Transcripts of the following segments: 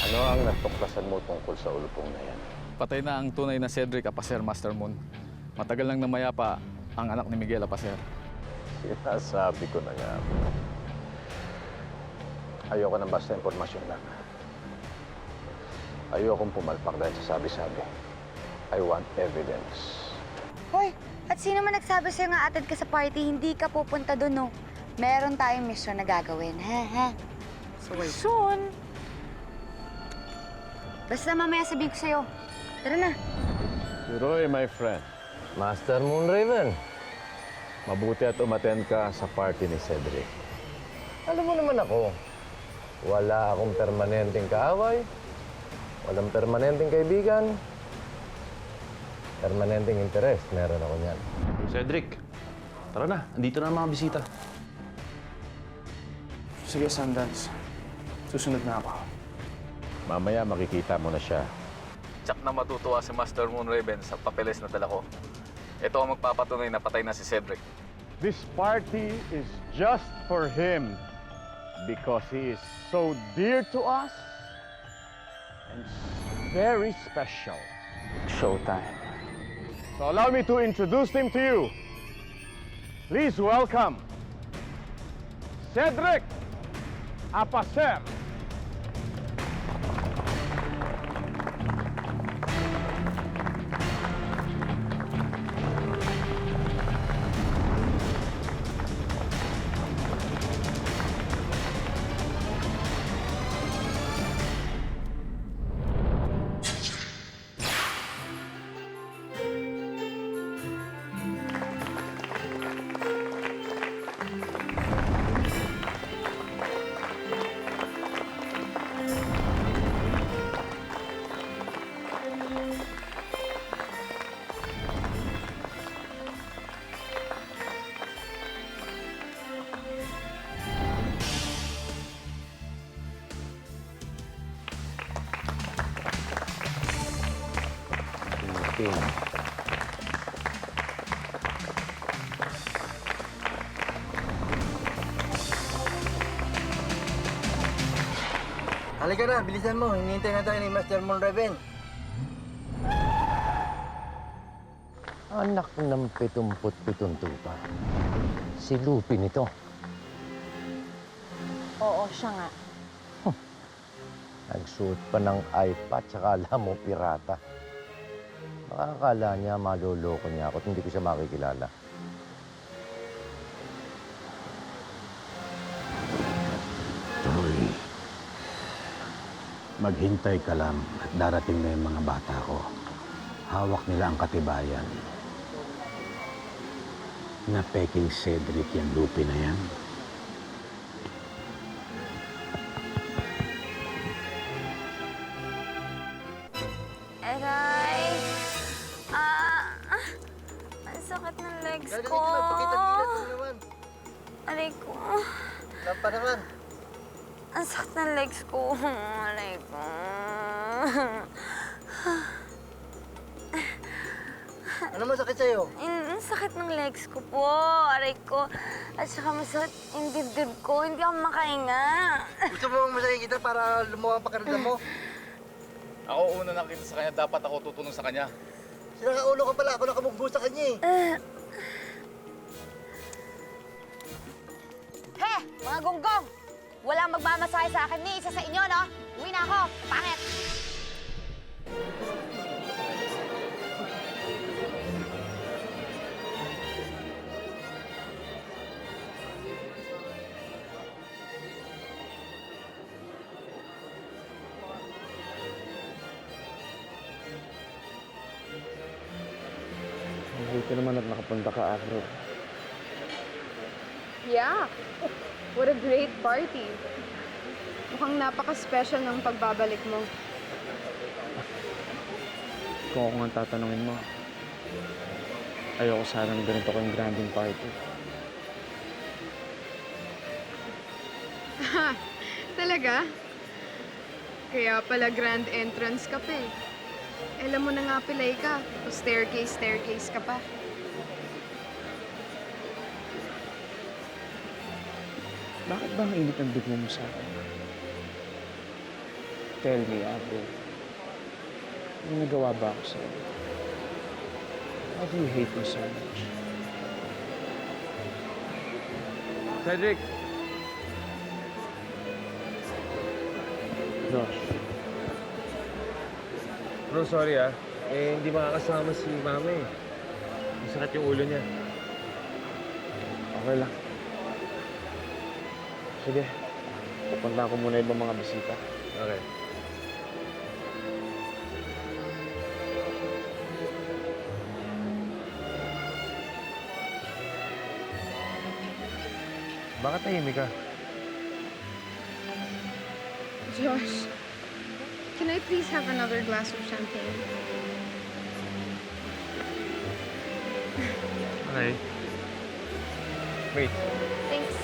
Ano ang natuklasan mo tungkol sa ulupong na yan? Patay na ang tunay na Cedric Apacer, Master Moon. Matagal nang namayapa ang anak ni Miguel Apacer. Sinasabi ko na nga. Ayoko ng basta impormasyon lang. Ayokong pumalpak dahil sa sabi-sabi. I want evidence. Hoy, at sino man nagsabi sa'yo nga atid ka sa party, hindi ka pupunta doon, no? Meron tayong mission na gagawin, ha? Soon. Basta mamaya sabihin ko sa'yo. Tara na. Roy, my friend. Master Moonraven, Mabuti at umattend ka sa party ni Cedric. alam mo naman ako, wala akong permanenteng kaaway, walang permanenteng kaibigan, permanenteng interest, meron ako niyan. Cedric, tara na. Andito na ang mga bisita. Sige, Sundance. Susunod na ako. Mamaya makikita mo na siya. Tsak na matutuwa si Master Moonraven sa papeles na dala ko. Ito ang magpapatunay na patay na si Cedric. This party is just for him because he is so dear to us and very special. Showtime. So allow me to introduce him to you. Please welcome Cedric Apacer. Halika na, bilisan mo. Hinihintay na tayo ni Master Moonraven. Anak ng 77 tupa. Si Lupin ito. Oo, siya nga. Nagsuot pa ng iPad, tsaka alam mo, pirata. Makakala niya, maloloko niya ako at hindi ko siya makikilala. Roy, maghintay ka lang at darating na yung mga bata ko. Hawak nila ang katibayan. Na peking Cedric yung Lupi na yan. Aray! Ang sakit ng legs Galing ko. naman, pakita-kita mo naman. Aray ko. Lampa naman. Ang sakit ng legs ko. Aray ko. Ano masakit sa'yo? Ang sakit ng legs ko po. Aray ko. At saka masakit yung dibdib ko. Hindi ako makahinga. Gusto mo bang masakin kita para lumuha ang pakiramdam mo? Ako una nakita sa kanya, dapat ako tutunong sa kanya. Sinakaulo ka pala. Ako nakamugbo sa kanya eh. He! Mga gonggong! Walang magmamasahe sa akin ni isa sa inyo, no? Uwi na ako! Pangit! Mabuti naman at nakapunta ka, Afro. Yeah. What a great party. Mukhang napaka-special ng pagbabalik mo. Kung ako nga tatanungin mo, ayoko sana ng ganito kang granding party. Talaga? Kaya pala grand entrance ka pa eh. Alam mo na nga pilay ka. O staircase ka pa. Bakit ba ang init ang dugo mo sa akin? Tell me, Abby. May nagawa ba ako sa'yo? Why do you hate me so much? Cedric! Josh, Bro, sorry hindi makakasama si Mama eh. Masakit yung ulo niya. okay lang. Sige, pupunta ko muna ibang mga bisita. Okay. Bakit tahimik ka? Josh, can I please have another glass of champagne? Okay. Wait. Thanks.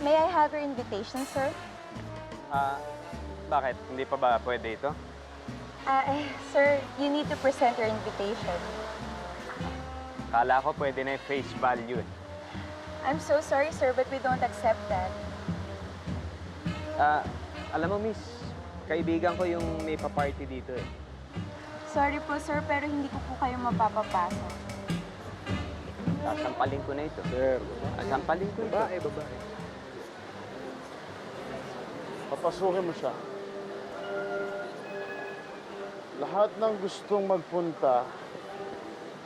May I have your invitation, sir? Bakit? Hindi pa ba pwede ito? Sir, you need to present your invitation. Kala ko pwede na yung face value eh. I'm so sorry, sir, but we don't accept that. Alam mo, miss, kaibigan ko yung may pa-party dito eh. Sorry po, sir, pero hindi ko po kayo mapapapasok. Sasampalin ko na ito. Sir, sasampalin ko ito. Babae. Papasukin mo siya. Lahat ng gustong magpunta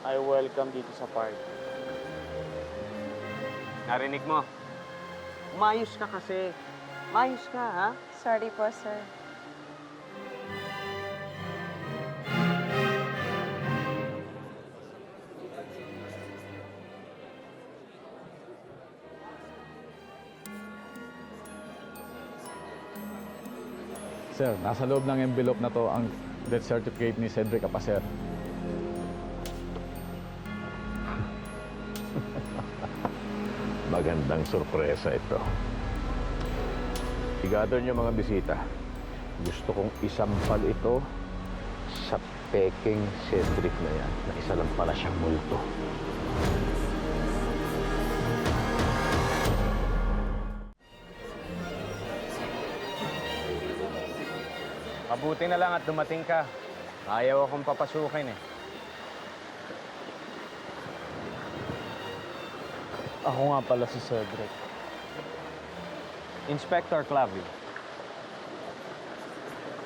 ay welcome dito sa party. Narinig mo? Umayos ka kasi. Umayos ka, ha? Sorry po, sir. Sir, nasa loob ng envelope na to ang death certificate ni Cedric Apacer. Magandang sorpresa ito. I-gather niyo mga bisita. Gusto kong isampal ito sa peking Cedric na yan, na isa lang pala siyang multo. Mabuti na lang at dumating ka. Ayaw akong papasukin eh. Ako nga pala si Cedric. Inspector Clavio.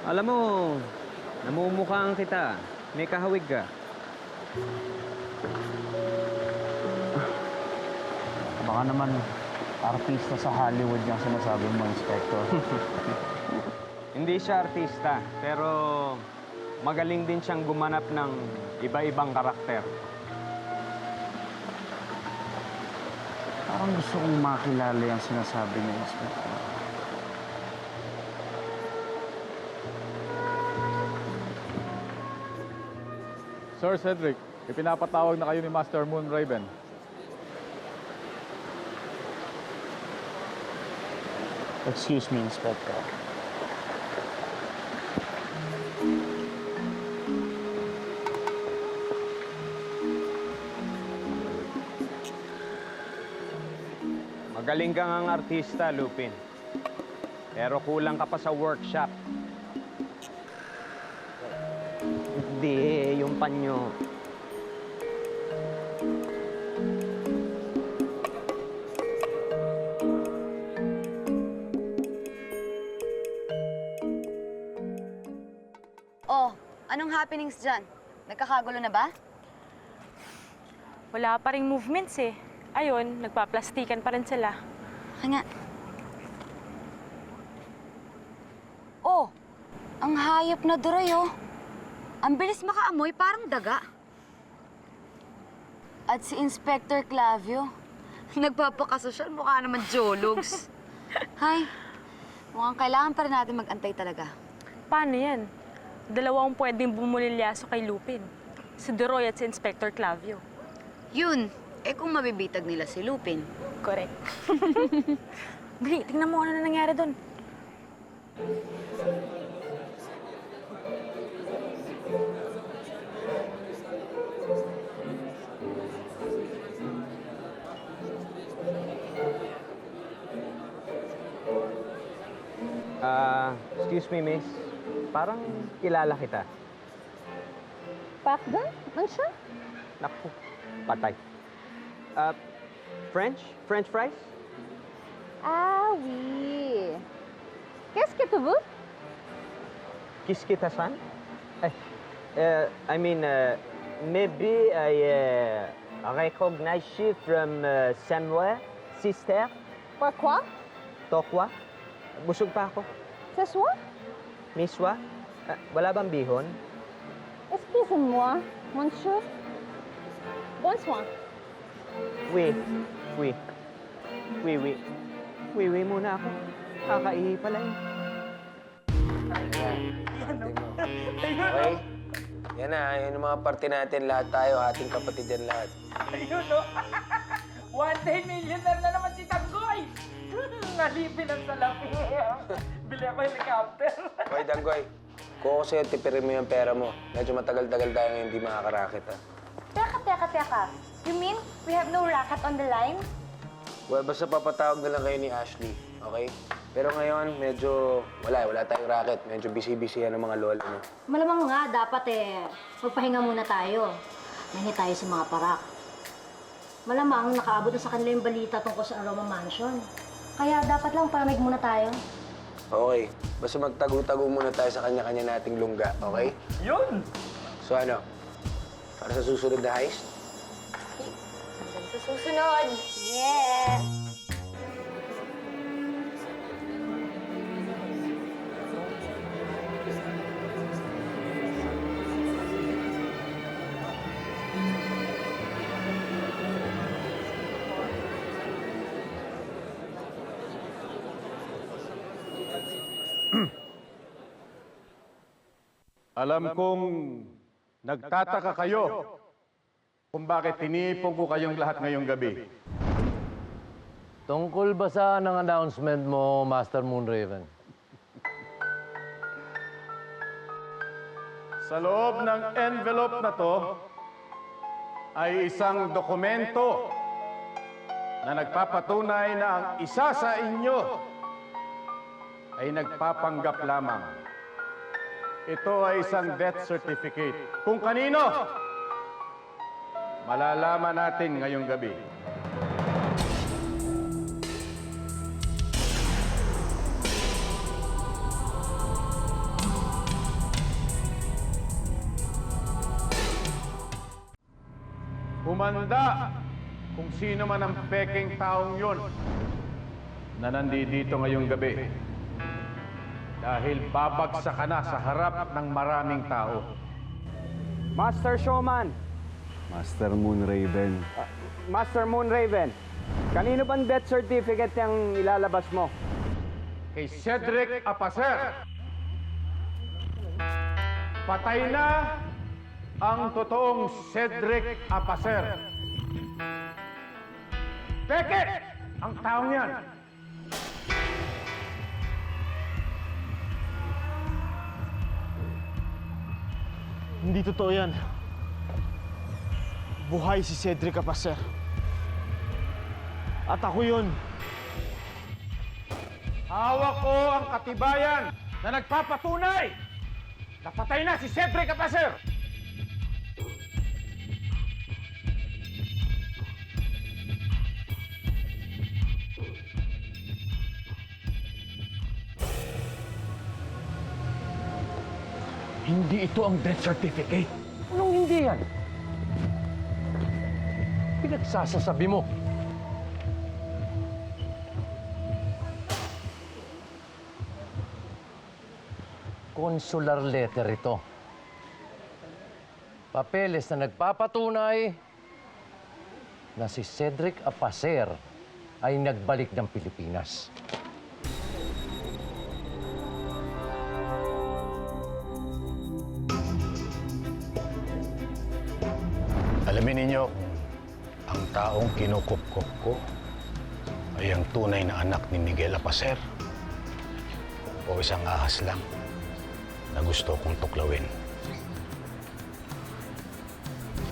Alam mo, namumukhaan kita. May kahawig ka. Baka naman artista sa Hollywood yung sinasabi mo, Inspector. Hindi siya artista, pero magaling din siyang gumanap ng iba-ibang karakter. Parang gusto kong makilala yung sinasabi niya, Inspector. Sir Cedric, ipinapatawag na kayo ni Master Moon Raven. Excuse me, Inspector. Magaling kang ang artista, Lupin. Pero kulang ka pa sa workshop. Hindi, yung panyo. Oh, anong happenings dyan? Nagkakagulo na ba? Wala pa ring movements eh. Ayun, nagpaplastikan pa rin sila. Kaya nga. Oh, ang hayop na duroy, oh. Ang bilis makaamoy, parang daga. At si Inspector Clavio, nagpapakasosyal, mukha naman jologs. Hay, mukhang kailangan pa rin natin mag-antay talaga. Paano yan? Dalawang pwedeng bumulilyaso kay Lupin. Si Duroy at si Inspector Clavio. Yun, kung mabibitag nila si Lupin. Correct. Bili, tingnan mo ano na nangyari doon. Excuse me, miss. Parang kilala kita. Pakda? Man siya? Naku, patay. French? French fries? Ah, oui. Qu'est-ce que tu veux? Kiss kita, san? Maybe I recognize you from somewhere, sister. Pourquoi? Tokwa? Busog pa ako. Ce soir? Miswa? Wala bang bihon? Excusez-moi, monsieur. Bonsoir. Oui. Oui. Oui, oui. Oui, oui muna ako. Kakaihi pala eh. Okay? Yan na, yun yung mga parte natin. Lahat tayo, ating kapatid yan lahat. Ayun, no? One day millionaire na naman si Tanggoy! Nalipin ang salapi. Bili ako helicopter. Hoy, Danggoy. Kung ako sa'yo, tipirin mo yung pera mo. Medyo matagal-tagal tayo ngayon hindi makakarakit, ha? Teka. You mean we have no racket on the line? Well, basta papatawag na lang kayo ni Ashley, okay? Pero ngayon, medyo wala tayong racket. Medyo busy-busy yan ng mga lola mo. Malamang nga, dapat magpahinga muna tayo. Mahingi tayo sa mga parak. Malamang nakaabot na sa kanila yung balita tungkol sa Aroma Mansion. Kaya dapat lang palamig muna tayo. Okay. Basta magtago-tago muna tayo sa kanya-kanya nating lungga, okay? Yun! So ano? Para sa susunod na heist? Hanggang sa susunod. Yeah! Alam kong nagtataka kayo kung bakit tinipon ko kayong lahat ngayong gabi. Tungkol ba sa ng announcement mo, Master Moonraven? Sa loob ng envelope na to ay isang dokumento na nagpapatunay na ang isa sa inyo ay nagpapanggap lamang. Ito ay isang death certificate. Kung kanino, malalaman natin ngayong gabi. Humanda kung sino man ang peking taong yun na nandito ngayong gabi. Dahil babagsak ka na sa harap ng maraming tao. Master Showman! Master Moonraven. Master Moonraven, kanino bang death certificate yung ilalabas mo? Kay Cedric Apacer. Patay na ang totoong Cedric Apacer. Peke! Ang taong yan. Hindi totoo yan. Buhay si Cedric Apacer. At ako yun. Hawak ko ang katibayan na nagpapatunay na patay na si Cedric Apacer. Hindi ito ang death certificate. Anong hindi yan? Pinagsasasabi mo. Consular letter ito. Papeles na nagpapatunay na si Cedric Apacer ay nagbalik ng Pilipinas. Alamin ninyo, ang taong kinukupkup ko ay ang tunay na anak ni Miguel Apacer o isang ahas lang na gusto kong tuklawin.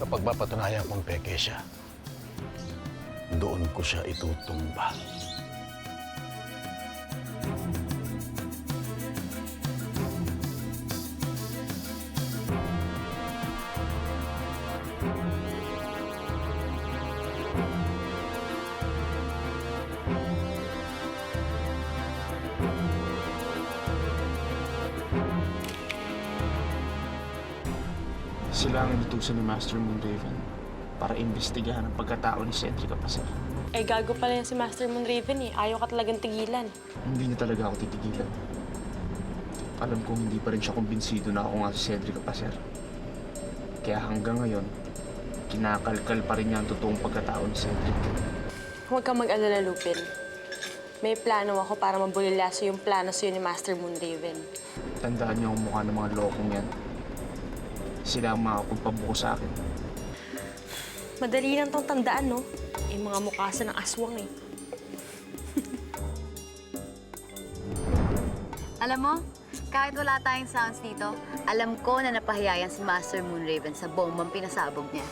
Kapag mapatunayan kong peke siya, doon ko siya itutumba. Sila ang inutusan ni Master Moonraven para imbestigahan ang pagkatao ni Cedric Apacer. Eh, gago pala yan si Master Moonraven eh. Ayaw ka talagang tigilan. Hindi niya talaga ako titigilan. Alam kong hindi pa rin siya kumbinsido na ako nga si Cedric Apacer. Kaya hanggang ngayon, kinakalkal pa rin niya ang totoong pagkatao ni Cedric. Huwag kang mag-alala, Lupin. May plano ako para mabulilyaso yung plano sa'yo ni Master Moonraven. Tandaan niyo ang mukha ng mga lokong yan. Sila ang makapagpabuko sa akin. Madali lang tong tandaan, no? Eh, mga mukha sa ng aswang eh. Alam mo, kahit wala tayong sounds dito, alam ko na napahiyayan si Master Moonraven sa bombang pinasabog niya.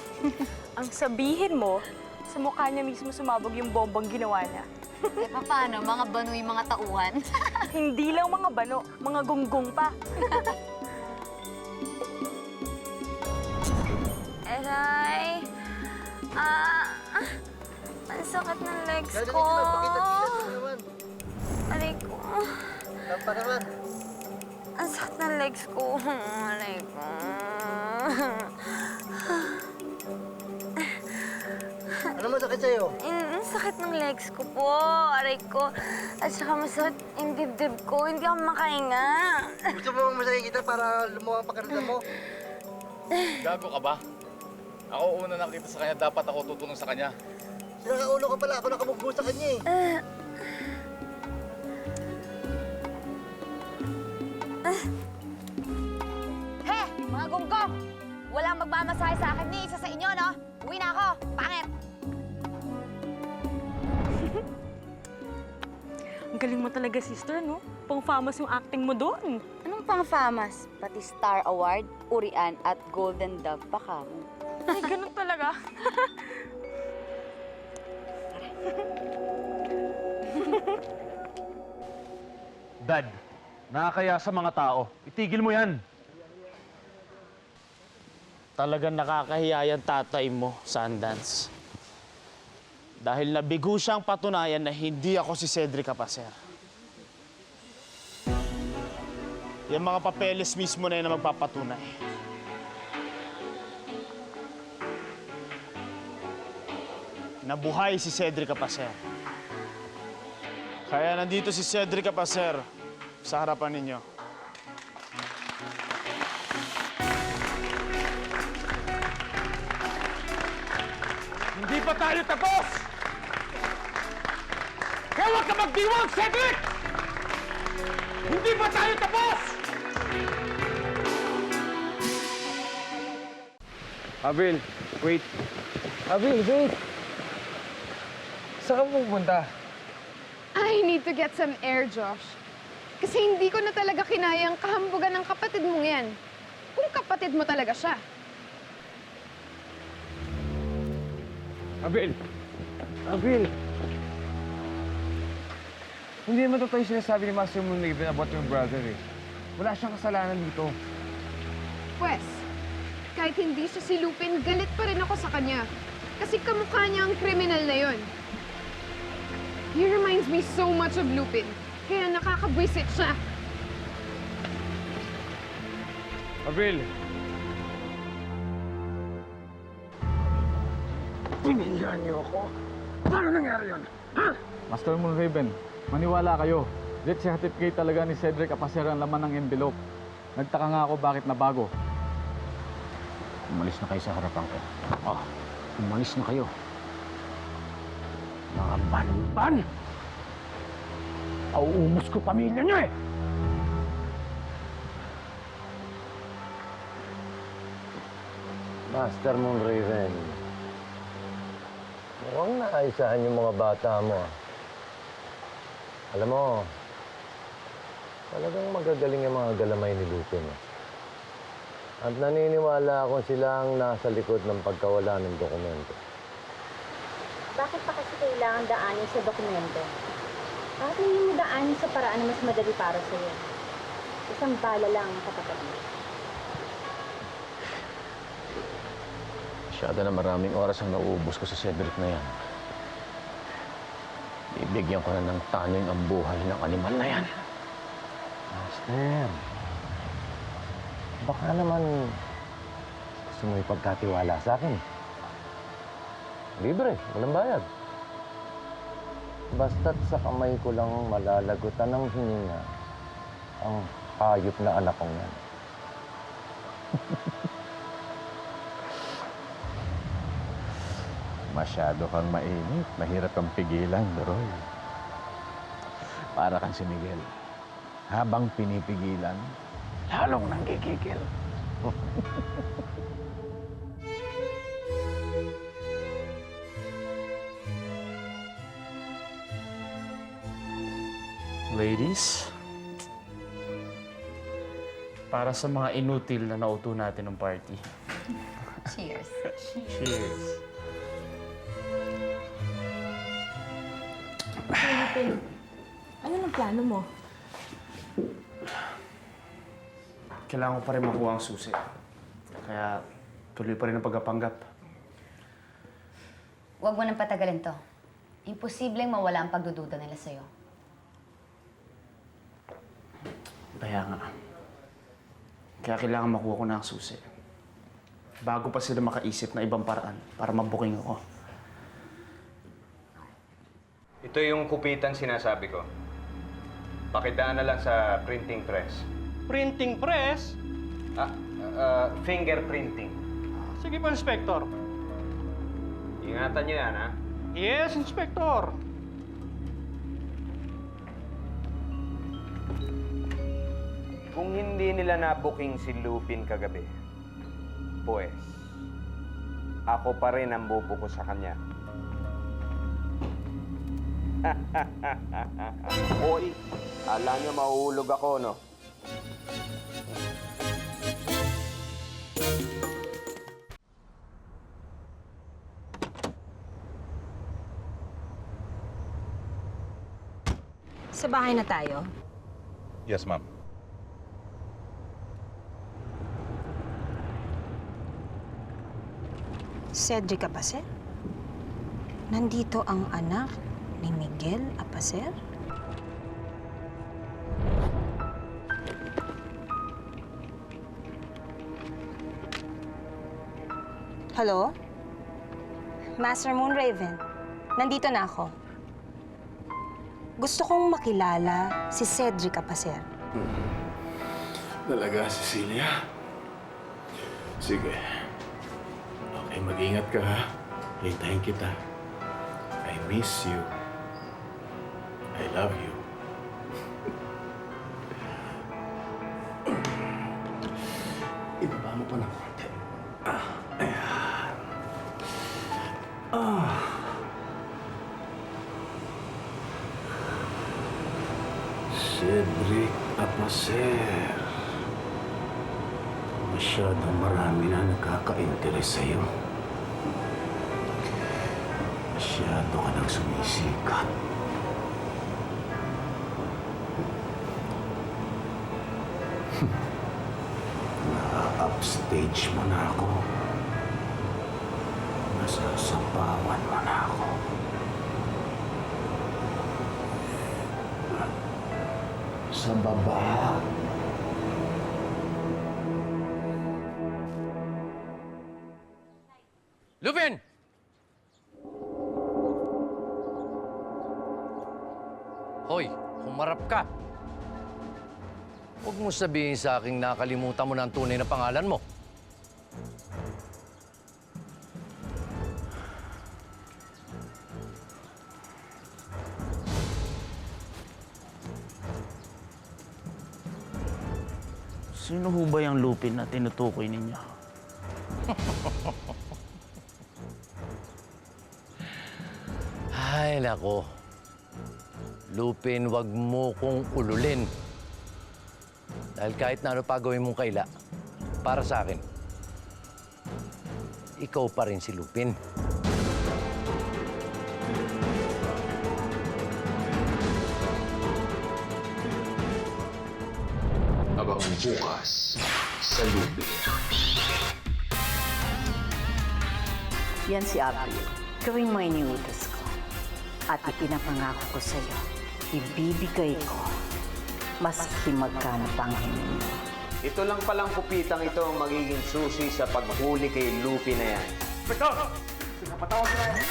Ang sabihin mo, sa mukha niya mismo sumabog yung bombang ginawa niya. Eh, paano? Mga banoy, mga tauhan? Hindi lang mga bano, mga gunggong pa. Aray! Ang sakit ng legs ko. Aray ko. Tampa naman. Ang sakit ng legs ko. Aray ko. Ano masakit sa'yo? Ang sakit ng legs ko po. Aray ko. At saka masakit yung dibdib ko. Hindi ako makahinga. Gusto mo bang masakit kita para lumuha ang pakiramdam mo? Gago ka ba? Ako una nakita sa kanya, dapat ako tutulong sa kanya. Sinakaulo ka pala. Ako nakamugbo sa kanya eh. He! Mga gunggong! Walang magmamasahe sa akin ni isa sa inyo, no? Uwi na ako! Pangit! Ang galing mo talaga, sister, no? Pang-famous yung acting mo doon. Anong pang-famas? Pati Star Award, Urian at Golden Dove pa ka. Ay, ganun talaga. Dad, nakakaya sa mga tao. Itigil mo yan. Talagang nakakahiya yung tatay mo, Sundance. Dahil nabigo siyang patunayan na hindi ako si Cedric Apacer. Yung mga papeles mismo na yun na magpapatunay. Nabuhay si Cedric Apacer. Kaya nandito si Cedric Apacer sa harapan ninyo. Hindi pa tayo tapos! Kaya huwag ka magdiwag, Cedric! Hindi pa tayo tapos! Avril, wait. Avril, wait! Saan ka pupunta? I need to get some air, Josh. Kasi hindi ko na talaga kinayang kahambugan ng kapatid mong yan. Kung kapatid mo talaga siya. Avril! Avril! Hindi naman totoo yung sinasabi ni Master Moonraven about your brother eh. Wala siyang kasalanan dito. Pwes, kahit hindi siya si Lupin, galit pa rin ako sa kanya. Kasi kamukha niya ang kriminal na yon. He reminds me so much of Lupin. Kaya nakakabwisit siya. Avril! Pinilihan niyo ako. Paano nangyari yun? Ha? Master Moonraven, maniwala kayo. Death certificate talaga ni Cedric Apacer ang laman ng envelope. Nagtaka nga ako bakit nabago. Umalis na kayo sa harapan ko. Umalis na kayo. Mga banban! Auumos ko pamilya niyo eh! Master Moonraven, mukhang naaisahan yung mga bata mo. Alam mo, talagang magagaling yung mga galamay ni Lupin. At naniniwala akong sila ang nasa likod ng pagkawala ng dokumento. Bakit pa kasi kailangan daanin sa dokumento? Bakit hindi mo daanin sa paraan na mas madali para sa'yo? Isang bala lang ang katapat mo. Masyado na maraming oras ang nauubos ko sa Cedric na yan. Bibigyan ko na ng taning ang buhay ng animal na yan. Master, baka naman gusto mo ipagkatiwala sa akin. Libre, walang bayad. Basta't sa kamay ko lang malalagutan ng hininga ang hayop na anak kong yan. Masyado kang mainit. Mahirap kang pigilan, Doroy. Para kang si Miguel. Habang pinipigilan, lalong nanggigigil. Ladies, para sa mga inutil na nauto natin ng party. Cheers. Cheers. Ano ang plano mo? Kailangan ko pa rin makuha ang susi. Kaya tuloy pa rin ang pagkapanggap. Huwag mo nang patagalin to. Imposibleng mawala ang pagdududa nila sa'yo. Kaya nga. Kaya kailangan makuha ko na ang susi. Bago pa sila makaisip na ibang paraan para mabuking ako. Ito yung kupitan sinasabi ko. Pakidaan na lang sa printing press. Printing press? Fingerprinting. Sige po, Inspector. Ingatan niyo yan, ha? Yes, Inspector. Kung hindi nila na-booking si Lupin kagabi, pues, ako pa rin ang bubuko sa kanya. Hoy, ala niyo mahuhulog ako, no? Sa bahay na tayo. Yes, ma'am. Cedric Apacer? Nandito ang anak ni Miguel Apacer? Hello? Master Moonraven, nandito na ako. Gusto kong makilala si Cedric Apacer. Talaga, Cecilia? Sige. Okay, mag-ingat ka, ha? Hintayin kita. I miss you. I love you. Ibaba mo pa ng konti. Ayan. Cedric Apacer. Masyadong marami na nagkaka-interes sa'yo. Masyado ka nang sumisikat. Na-upstage mo na ako. Nasasapawan mo na ako. Sa baba. Lupin! Hoy, humarap ka. Huwag mo sabihin sa aking nakalimutan mo na ang tunay na pangalan mo. Sino ho ba yung Lupin na tinutukoy ninyo? Ay, nako. Lupin, wag mo kong ululin. Dahil kahit na ano pa gawin mong kaila, para sa akin, ikaw pa rin si Lupin. Abangan bukas sa Lupin. Yan si April. Gawing mo iniutos ko. At ipinapangako ko sa'yo, ibibigay ko maski magkano pang hingin mo. Ito lang palang kupitang ito ang magiging susi sa paghuli kay Lupin na yan. Inspektor! Pinapatawag ko na yan.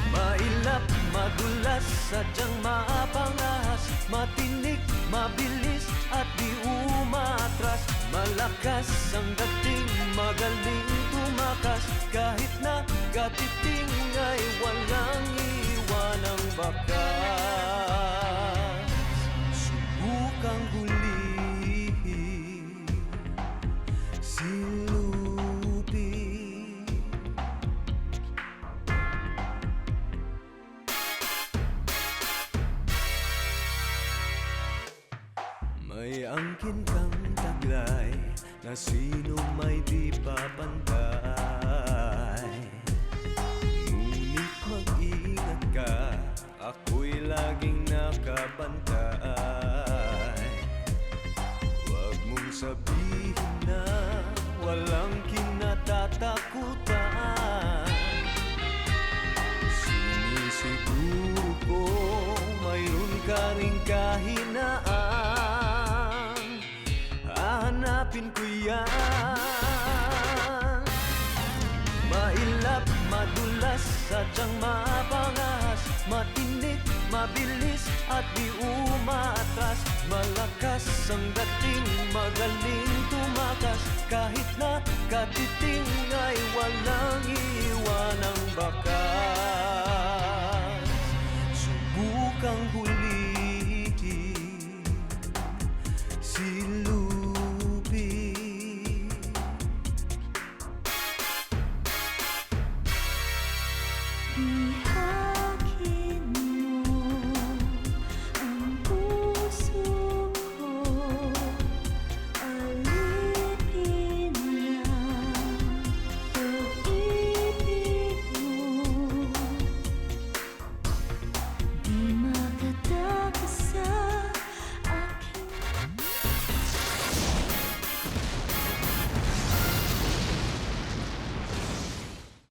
Mailap, madulas, sadyang maapangahas, matinik, mabilis at di umatras. Malakas ang dating, magaling tumakas, kahit na katiting ay walang iwanang bakas. Subukang hulihin si Lupin. May angkin kang taglay na sino may di papantay. Ngunit mag-ingat ka, ako'y laging nakabantay. Huwag mong sabihin na walang kinatatakutan. Sinisiguro ko mayroon ka ring kahinaan. Hahanapin ko yan. Mailap, madulas, sadyang mapangahas, matinik, mabilis at di umatras. Malakas ang dating, magaling tumakas, kahit na katiting ay walang iwanang bakas.